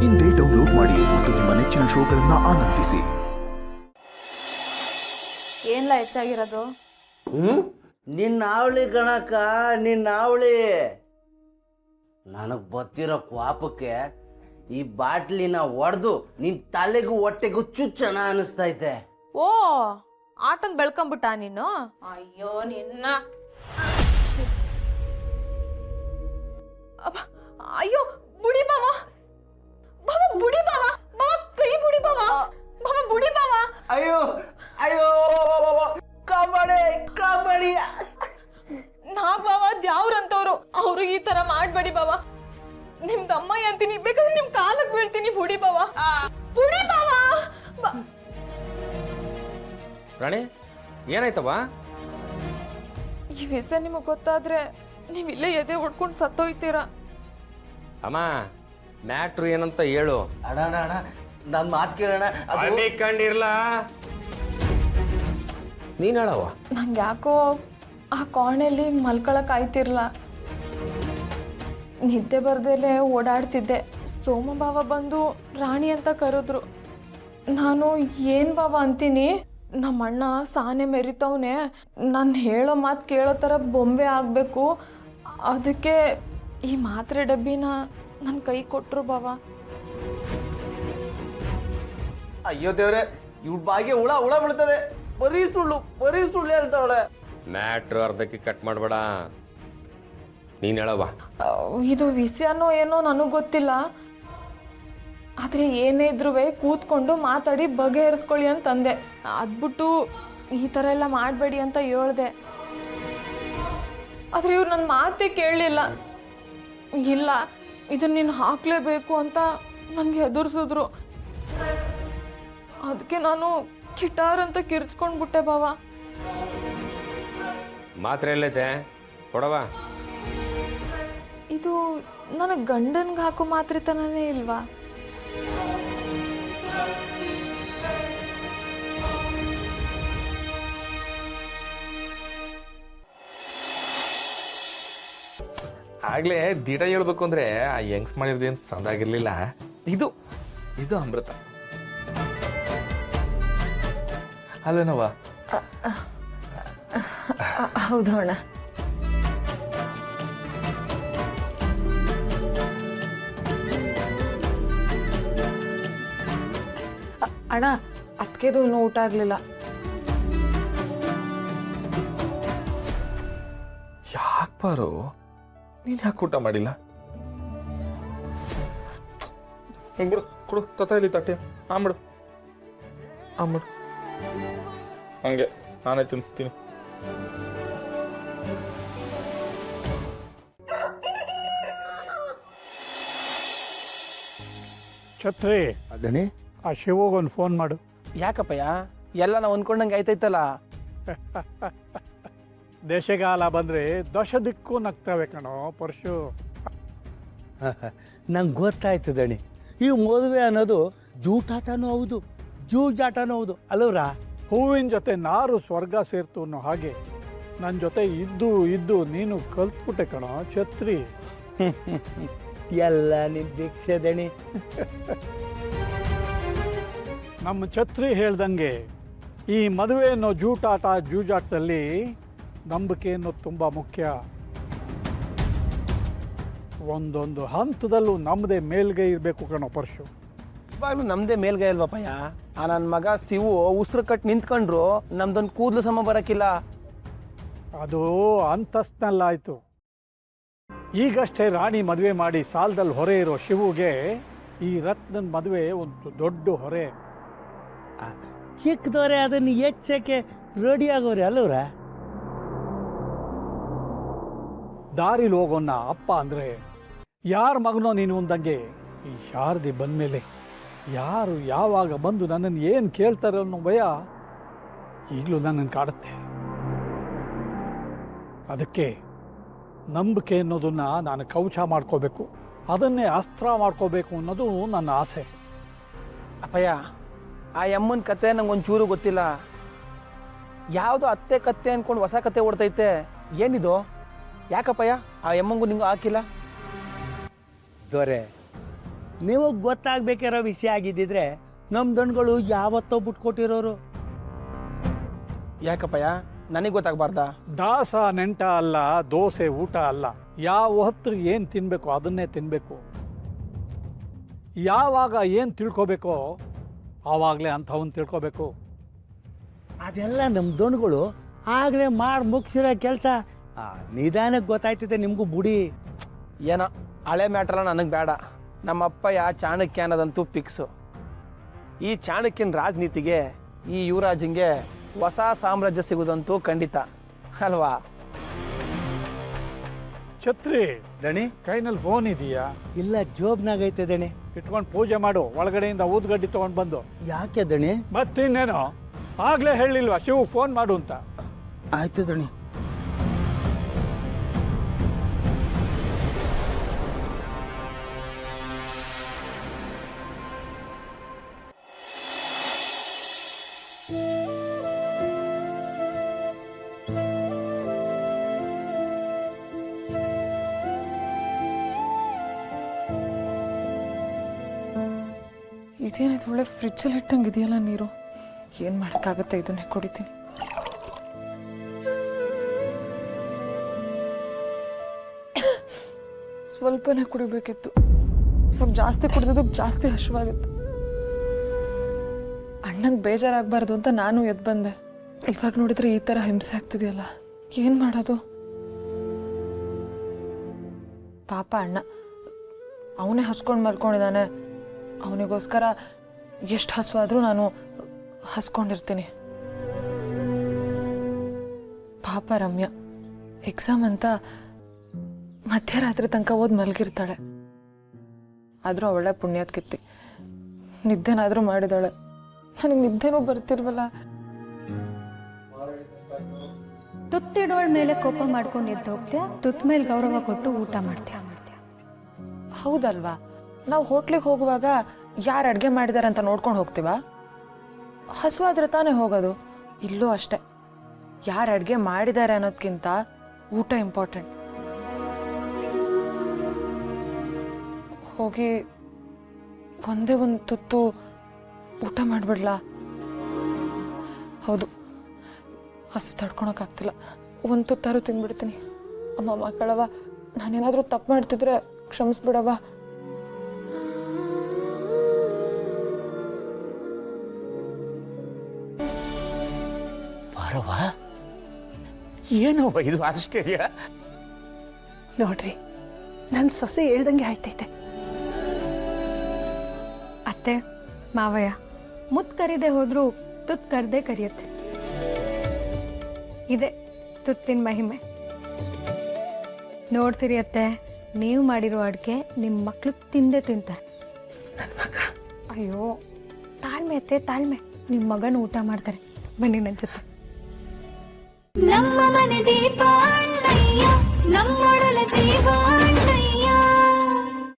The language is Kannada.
ಇಂದೇ ಡೌನ್ಲೋಡ್ ಮಾಡಿ ಮತ್ತು ನಿಮ್ಮ ನೆಚ್ಚಿನ ಶೋಗಳನ್ನ ಆನಂದಿಸಿ. ಏನ್ಲ ಹೆಚ್ಚಾಗಿರೋದು? ನಿನ್ನ ಅವಳಿ ಗಣಕ, ನಿನ್ನ ಅವಳಿ. ನನಗೆ ಬತ್ತಿರೋ ಕ್ವಾಪಕ್ಕೆ ಈ ಬಾಟ್ಲಿನ ಒಡೆದು ನಿನ್ನ ತಲೆಗೂ ಹೊಟ್ಟೆಗೂ ಚುಚ್ಚಣ ಅನಿಸ್ತೈತೆ. ಓ, ಆಟನ್ ಬೆಳ್ಕೊಂಬಿಟ್ಟ ನೀನು? ಅಯ್ಯೋ ನಿನ್ನ. ಅಯ್ಯೋ ಬುಡಿ ಬಾವ, ಬಾವ ಬುಡಿ ಬಾವ, ಬಾವ ಕೈ ಬುಡಿ ಬಾವ, ಬಾವ ಬುಡಿ ಬಾವ. ಅಯ್ಯೋ ಅಯ್ಯೋ ಕಾಪಾಡಿ ಕಾಪಾಡಿ. ನಾ ಬಾವ ದ್ಯಾವ್ರಂತವ್ರು, ಅವ್ರಿಗೆ ಈ ತರ ಮಾಡ್ಬೇಡಿ ಬಾವ. ನಿಮ್ದು ಅಮ್ಮಯ್ಯ ಅಂತೀನಿ, ಬೇಕಾದ್ರೆ ನಿಮ್ ಕಾಲಕ್ಕೆ ಬೀಳ್ತೀನಿ. ಬುಡಿ ಬಾವ, ಬುಡಿ ಬಾವ. ರಾಣಿ ಏನಾಯ್ತವ? ಈ ವಿಷಯ ನಿಮಗ್ ಗೊತ್ತಾದ್ರೆ ನೀವ್ ಇಲ್ಲೇ ಎದೆ ಹೊಡ್ಕೊಂಡು ಸತ್ತೋಯ್ತೀರಾ. ಅಮ್ಮ, ಮ್ಯಾಟ್ರು ಏನಂತ ಹೇಳು. ಅಣ್ಣ ಅಣ್ಣ ಅಣ್ಣ, ನನ್ನ ಮಾತು ಕೇಳೋಣ. ಕಂಡಿರ್ಲ ನೀನ್ ಹೇಳವ. ನಂಗೆ ಯಾಕೋ ಆ ಕೋಣೆಯಲ್ಲಿ ಮಲ್ಕೊಳಕ್ ಆಯ್ತಿರ್ಲ. ನಿದ್ದೆ ಬರ್ದೇಲೆ ಓಡಾಡ್ತಿದ್ದೆ. ಸೋಮಭಾವ ಬಂದು ರಾಣಿ ಅಂತ ಕರೆದ್ರು. ನಾನು ಏನ್ ಬಾವ ಅಂತೀನಿ, ನಮ್ಮಣ್ಣ ಸಾನೆ ಮೆರಿತವನೆ, ನಾನು ಹೇಳೋ ಮಾತು ಕೇಳೋ ಥರ ಬೊಂಬೆ ಆಗಬೇಕು, ಅದಕ್ಕೆ ಈ ಮಾತ್ರೆ ಡಬ್ಬಿನ ನನ್ನ ಕೈ ಕೊಟ್ಟರು ಬಾವ. ಅಯ್ಯೋ ದೇವ್ರೆ, ಇವ್ಳ ಬಾಯಿಗೆ ಹುಳ ಹುಳ ಬೀಳ್ತದೆ. ಬರೀ ಸುಳ್ಳು ಹೇಳ್ತಾವಳೆ. ಮ್ಯಾಟ್ರು ಅರ್ಧಕ್ಕೆ ಕಟ್ ಮಾಡಬೇಡ, ನೀನ್ ಹೇಳವ. ಇದು ವಿಷಯನೋ ಏನೋ ನನಗೆ ಗೊತ್ತಿಲ್ಲ, ಆದರೆ ಏನೇ ಇದ್ರೂ ಕೂತ್ಕೊಂಡು ಮಾತಾಡಿ ಬಗೆಹರಿಸ್ಕೊಳ್ಳಿ ಅಂತಂದೆ. ಅದ್ಬಿಟ್ಟು ಈ ಥರ ಎಲ್ಲ ಮಾಡಬೇಡಿ ಅಂತ ಹೇಳ್ದೆ. ಆದರೆ ಇವ್ರು ನನ್ನ ಮಾತೇ ಕೇಳಲಿಲ್ಲ. ಇಲ್ಲ, ಇದು ನೀನು ಹಾಕಲೇಬೇಕು ಅಂತ ನನಗೆ ಹೆದರ್ಸಿದ್ರು. ಅದಕ್ಕೆ ನಾನು ಕಿಟಾರ್ ಅಂತ ಕಿರ್ಚ್ಕೊಂಡ್ಬಿಟ್ಟೆ ಬಾವ. ಮಾತ್ರೆ ಎಲ್ಲೈತೆ ಕೊಡವ. ಇದು ನನಗೆ ಗಂಡನ್ಗೆ ಹಾಕೋ ಮಾತ್ರೆ ತನನೇ ಇಲ್ವಾ? ಆಗ್ಲೇ ದಿಟ ಹೇಳ್ಬೇಕು ಅಂದ್ರೆ ಆ ಯಂಗ್ಸ್ ಮಾಡಿರೋದೇನು ಸಂದಾಗಿರ್ಲಿಲ್ಲ. ಇದು ಇದು ಅಮೃತ ಅಲ್ಲೇನವ? ಹೌದು ಅಣ್ಣ. ಅಣ್ಣ, ಅದಕ್ಕೆದು ಇನ್ನೂ ಊಟ ಆಗಲಿಲ್ಲ. ಯಾಕೆ ಬಾರು, ನೀನು ಯಾಕೆ ಊಟ ಮಾಡಿಲ್ಲ? ಬಿಡು ಕೊಡು, ತತ್ತ ಇಲ್ಲಿ ತಟ್ಟೆ ಆಂಬಿಡು ಆಂಬಿಡು. ಹಂಗೆ ನಾನೇ ತಿನ್ನಿಸ್ತೀನಿ. ಛತ್ರಿ, ಅದನ್ನೇ ಆ ಶಿವಗೊಂದು ಫೋನ್ ಮಾಡು. ಯಾಕಪ್ಪಯ್ಯ, ಎಲ್ಲ ನಾವು ಅನ್ಕೊಂಡಂಗೆ ಆಯ್ತೈತಲ್ಲ. ದೇಶಗಾಲ ಬಂದರೆ ದಶ ದಿಕ್ಕು ನಗ್ತವೆ ಕಣೋ ಪರಶು. ನಂಗೆ ಗೊತ್ತಾಯ್ತು ದಣಿ, ಈ ಮದುವೆ ಅನ್ನೋದು ಜೂಟಾಟನೂ ಹೌದು, ಜೂಜಾಟನೂ ಹೌದು ಅಲ್ಲವ್ರ? ಹೂವಿನ ಜೊತೆ ನಾರು ಸ್ವರ್ಗ ಸೇರ್ತು ಅನ್ನೋ ಹಾಗೆ ನನ್ನ ಜೊತೆ ಇದ್ದು ಇದ್ದು ನೀನು ಕಲ್ತ್ಬಿಟ್ಟೆ ಕಣೋ ಛತ್ರಿ. ಎಲ್ಲ ನಿಮ್ಮ ಭಿಕ್ಷೆ ದಣಿ. ನಮ್ಮ ಛತ್ರಿ ಹೇಳ್ದಂಗೆ ಈ ಮದುವೆ ಅನ್ನೋ ಜೂಟಾಟ ಜೂಜಾಟದಲ್ಲಿ ನಂಬಿಕೆ ಅನ್ನೋದು ತುಂಬ ಮುಖ್ಯ. ಒಂದೊಂದು ಹಂತದಲ್ಲೂ ನಮ್ಮದೇ ಮೇಲ್ಗೈ ಇರಬೇಕು ಕಣೋ ಪರಶು. ಇವಾಗಲೂ ನಮ್ಮದೇ ಮೇಲ್ಗೈ ಅಲ್ವಪ್ಪಯ್ಯ. ಆ ನನ್ನ ಮಗ ಶಿವು ಉಸಿರು ಕಟ್ಟು ನಿಂತ್ಕೊಂಡ್ರು ನಮ್ದೊಂದು ಕೂದಲು ಸಮ ಬರೋಕ್ಕಿಲ್ಲ. ಅದು ಅಂತಸ್ತಿನಲ್ಲಾಯಿತು. ಈಗಷ್ಟೇ ರಾಣಿ ಮದುವೆ ಮಾಡಿ ಸಾಲದಲ್ಲಿ ಹೊರೆ ಇರೋ ಶಿವುಗೆ ಈ ರತ್ನನ ಮದುವೆ ಒಂದು ದೊಡ್ಡ ಹೊರೆ. ಚಿಕ್ಕದವ್ರೆ ಅದನ್ನು ಹೆಚ್ಚಕ್ಕೆ ರೆಡಿ ಆಗೋರೆ ಅಲ್ಲವ್ರ? ದಾರಿಲಿ ಹೋಗೋನ್ನ ಅಪ್ಪ ಅಂದರೆ ಯಾರ ಮಗನೋ ನೀನು ಅಂದಂಗೆ ಈ ಶಾರದಿ ಬಂದಮೇಲೆ ಯಾರು ಯಾವಾಗ ಬಂದು ನನ್ನನ್ನು ಏನು ಕೇಳ್ತಾರೆ ಅನ್ನೋ ಭಯ ಈಗಲೂ ನನ್ನನ್ನು ಕಾಡುತ್ತೆ. ಅದಕ್ಕೆ ನಂಬಿಕೆ ಅನ್ನೋದನ್ನು ನಾನು ಕವಚ ಮಾಡ್ಕೋಬೇಕು, ಅದನ್ನೇ ಅಸ್ತ್ರ ಮಾಡ್ಕೋಬೇಕು ಅನ್ನೋದು ನನ್ನ ಆಸೆ. ಅಪ್ಪಯ್ಯ, ಆ ಅಮ್ಮನ ಕತೆ ನಂಗೊಂಚೂರು ಗೊತ್ತಿಲ್ಲ. ಯಾವುದೋ ಅತ್ತೆ ಕತ್ತೆ ಅಂದ್ಕೊಂಡು ಹೊಸ ಕತೆ ಓಡ್ತೈತೆ. ಏನಿದು? ಯಾಕಪ್ಪಯ್ಯ ಆ ಅಮ್ಮಂಗೂ ನಿಂಗೂ ಹಾಕಿಲ್ಲ? ದೊರೆ, ನೀವು ಗೊತ್ತಾಗಬೇಕಿರೋ ವಿಷಯ ಆಗಿದ್ದಿದ್ರೆ ನಮ್ಮ ದಣ್ಗಳು ಯಾವತ್ತೋ ಬಿಟ್ಕೊಟ್ಟಿರೋರು. ಯಾಕಪ್ಪಯ್ಯ ನನಗೆ ಗೊತ್ತಾಗಬಾರ್ದಾ? ದಾಸ ನೆಂಟ ಅಲ್ಲ, ದೋಸೆ ಊಟ ಅಲ್ಲ. ಯಾವ ಹೊತ್ತು ಏನು ತಿನ್ನಬೇಕು ಅದನ್ನೇ ತಿನ್ನಬೇಕು. ಯಾವಾಗ ಏನು ತಿಳ್ಕೊಬೇಕೋ ಆವಾಗಲೇ ಅಂಥವನ್ನ ತಿಳ್ಕೊಬೇಕು. ಅದೆಲ್ಲ ನಮ್ಮ ದಣ್ಗಳು ಆಗಲೇ ಮಾಡಿ ಮುಗಿಸಿರೋ ಕೆಲಸ. ನಿಧಾನಕ್ಕೆ ಗೊತ್ತಾಯ್ತಿದೆ ನಿಮಗೂ ಬುಡಿ. ಏನೋ ಹಳೆ ಮ್ಯಾಟ್ರಲ್ಲ ನನಗೆ ಬೇಡ. ನಮ್ಮಪ್ಪಯ್ಯ ಚಾಣಕ್ಯ ಅನ್ನೋದಂತೂ ಫಿಕ್ಸು. ಈ ಚಾಣಕ್ಯನ ರಾಜನೀತಿಗೆ ಈ ಯುವರಾಜಂಗೆ ಹೊಸ ಸಾಮ್ರಾಜ್ಯ ಸಿಗೋದಂತೂ ಖಂಡಿತ ಅಲ್ವಾ? ಛತ್ರಿ ದಣಿ ಕೈನಲ್ಲಿ ಫೋನ್ ಇದೆಯಾ? ಇಲ್ಲ, ಜೋಬ್ನಾಗೈತೆ ದಣಿ. ಇಟ್ಕೊಂಡು ಪೂಜೆ ಮಾಡು. ಒಳಗಡೆಯಿಂದ ಊದ್ಗಡ್ಡಿ ತೊಗೊಂಡು ಬಂದು. ಯಾಕೆ ದಣಿ? ಮತ್ತಿನ್ನೇನೋ ಆಗಲೇ ಹೇಳಿಲ್ವಾ ಶಿವ್ ಫೋನ್ ಮಾಡು ಅಂತ? ಆಯ್ತು ದಣಿ. ಇದೇನಿದು ಒಳ್ಳೆ ಫ್ರಿಜ್ಜಲ್ಲಿ ಇಟ್ಟಂಗೆ ಇದೆಯಲ್ಲ ನೀರು. ಏನು ಮಾಡೋಕ್ಕಾಗತ್ತೆ, ಇದನ್ನೇ ಕುಡಿತೀನಿ. ಸ್ವಲ್ಪನೇ ಕುಡಿಬೇಕಿತ್ತು. ಇವಾಗ ಜಾಸ್ತಿ ಕುಡಿದೋದಕ್ಕೆ ಜಾಸ್ತಿ ಹಸಿವಾಗುತ್ತೆ. ಅಣ್ಣಂಗೆ ಬೇಜಾರಾಗಬಾರ್ದು ಅಂತ ನಾನು ಎದ್ದು ಬಂದೆ. ಇವಾಗ ನೋಡಿದ್ರೆ ಈ ಥರ ಹಿಂಸೆ ಆಗ್ತಿದೆಯಲ್ಲ, ಏನು ಮಾಡೋದು? ಪಾಪ ಅಣ್ಣ ಅವನೇ ಹಸ್ಕೊಂಡು ಮಲ್ಕೊಂಡಿದ್ದಾನೆ. ಅವನಿಗೋಸ್ಕರ ಎಷ್ಟು ಹಸುವಾದರೂ ನಾನು ಹಸ್ಕೊಂಡಿರ್ತೀನಿ. ಪಾಪ ರಮ್ಯಾ ಎಕ್ಸಾಮ್ ಅಂತ ಮಧ್ಯರಾತ್ರಿ ತನಕ ಓದಿ ಮಲಗಿರ್ತಾಳೆ. ಆದರೂ ಅವಳೆ ಪುಣ್ಯದ ಕಿತ್ತಿ ನಿದ್ದೆನಾದರೂ ಮಾಡಿದಾಳೆ. ನನಗೆ ನಿದ್ದೆನೂ ಬರ್ತಿಲ್ವಲ್ಲ. ತುತ್ತಿಡೋಳ ಮೇಲೆ ಕೋಪ ಮಾಡ್ಕೊಂಡು ಎದ್ದು ಹೋಗ್ತೀಯ, ತುತ್ತ ಮೇಲೆ ಗೌರವ ಕೊಟ್ಟು ಊಟ ಮಾಡ್ತೀಯ. ಹೌದಲ್ವಾ? ನಾವು ಹೋಟ್ಲಿಗೆ ಹೋಗುವಾಗ ಯಾರು ಅಡುಗೆ ಮಾಡಿದಾರೆ ಅಂತ ನೋಡ್ಕೊಂಡು ಹೋಗ್ತೀವ? ಹಸುವಾದ್ರೆ ತಾನೇ ಹೋಗೋದು. ಇಲ್ಲೂ ಅಷ್ಟೆ, ಯಾರು ಅಡುಗೆ ಮಾಡಿದ್ದಾರೆ ಅನ್ನೋದಕ್ಕಿಂತ ಊಟ ಇಂಪಾರ್ಟೆಂಟ್. ಹೋಗಿ ಒಂದೇ ಒಂದು ತುತ್ತು ಊಟ ಮಾಡಿಬಿಡ್ಲಾ? ಹೌದು, ಹಸು ತಡ್ಕೊಳಕ್ಕಾಗ್ತಿಲ್ಲ. ಒಂದು ತುತ್ತಾರು ತಿಂದ್ಬಿಡ್ತೀನಿ. ಅಮ್ಮ ಮಕ್ಕಳವ, ನಾನೇನಾದರೂ ತಪ್ಪು ಮಾಡ್ತಿದ್ರೆ ಕ್ಷಮಿಸ್ಬಿಡವ. ಬಾರವಾ, ಏನವ ಇದು ಆಶ್ಚರ್ಯ? ನೋಡ್ರಿ, ನನ್ನ ಸೊಸೆ ಹೇಳ್ದಂಗೆ ಆಯ್ತೈತೆ. ಅತ್ತೆ ಮಾವಯ್ಯ ಮುತ್ತು ಕರಿದೆ ಹೋದ್ರೂ ತುತ್ತು ಕರ್ದೇ ಕರಿಯುತ್ತೆ. ಇದೆ ತುತ್ತಿನ ಮಹಿಮೆ. ನೋಡ್ತೀರಿ ಅತ್ತೆ, ನೀವು ಮಾಡಿರೋ ಅಡುಗೆ ನಿಮ್ಮ ಮಕ್ಕಳು ತಿಂದೇ ತಿಂತಾರೆ. ನನ್ನ ಮಗ, ಅಯ್ಯೋ ತಾಳ್ಮೆ ಅತ್ತೆ ತಾಳ್ಮೆ. ನಿಮ್ಮ ಮಗನ ಊಟ ಮಾಡ್ತಾರೆ, ಬನ್ನಿ ನನ್ನ ಜೊತೆ. ನಮ್ಮ ಮನೆ ದೀಪ ಅಣ್ಣಯ್ಯ, ನಮ್ಮೊಡಲ ಜೀವ